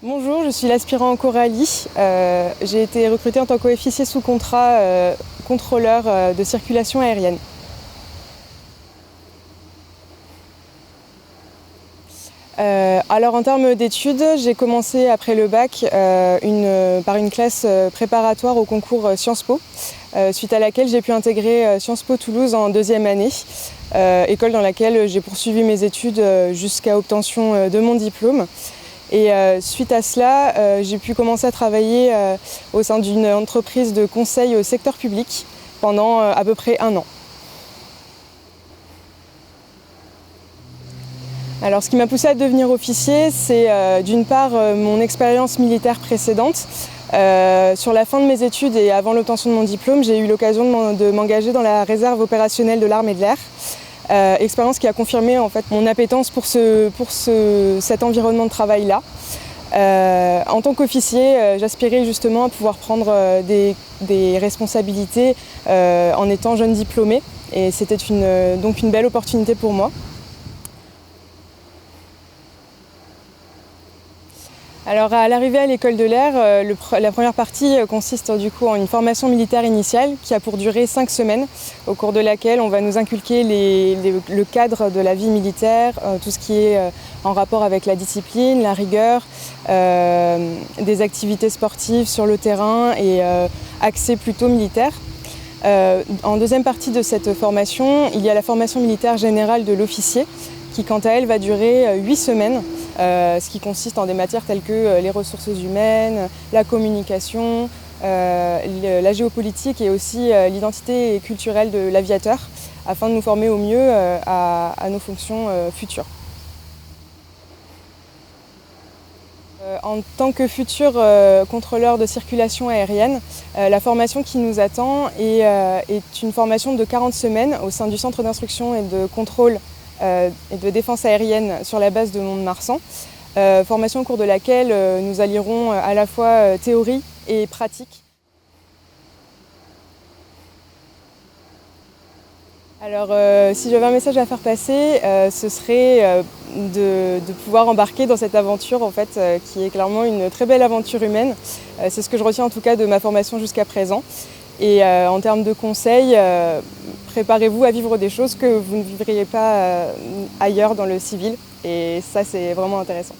Bonjour, je suis l'aspirant Coralie. J'ai été recrutée en tant qu'officier sous contrat contrôleur de circulation aérienne. Alors en termes d'études, j'ai commencé après le bac par une classe préparatoire au concours Sciences Po, suite à laquelle j'ai pu intégrer Sciences Po Toulouse en deuxième année, école dans laquelle j'ai poursuivi mes études jusqu'à obtention de mon diplôme. Et suite à cela, j'ai pu commencer à travailler au sein d'une entreprise de conseil au secteur public pendant à peu près un an. Alors ce qui m'a poussée à devenir officier, c'est d'une part mon expérience militaire précédente. Sur la fin de mes études et avant l'obtention de mon diplôme, j'ai eu l'occasion de m'engager dans la réserve opérationnelle de l'armée de l'air. Expérience qui a confirmé en fait mon appétence pour cet environnement de travail-là. En tant qu'officier, j'aspirais justement à pouvoir prendre des responsabilités en étant jeune diplômée, et c'était donc une belle opportunité pour moi. Alors à l'arrivée à l'école de l'air, la première partie consiste du coup en une formation militaire initiale qui a pour durée 5 semaines, au cours de laquelle on va nous inculquer le cadre de la vie militaire, tout ce qui est en rapport avec la discipline, la rigueur, des activités sportives sur le terrain et axées plutôt militaires. En deuxième partie de cette formation, il y a la formation militaire générale de l'officier, qui quant à elle va durer 8 semaines, ce qui consiste en des matières telles que les ressources humaines, la communication, la géopolitique et aussi l'identité culturelle de l'aviateur, afin de nous former au mieux à nos fonctions futures. En tant que futur contrôleur de circulation aérienne, la formation qui nous attend est une formation de 40 semaines au sein du centre d'instruction et de contrôle et de défense aérienne sur la base de Mont-de-Marsan. Formation au cours de laquelle nous allierons à la fois théorie et pratique. Alors si j'avais un message à faire passer, ce serait de pouvoir embarquer dans cette aventure en fait, qui est clairement une très belle aventure humaine. C'est ce que je retiens en tout cas de ma formation jusqu'à présent. Et en termes de conseils, préparez-vous à vivre des choses que vous ne vivriez pas ailleurs dans le civil, et ça c'est vraiment intéressant.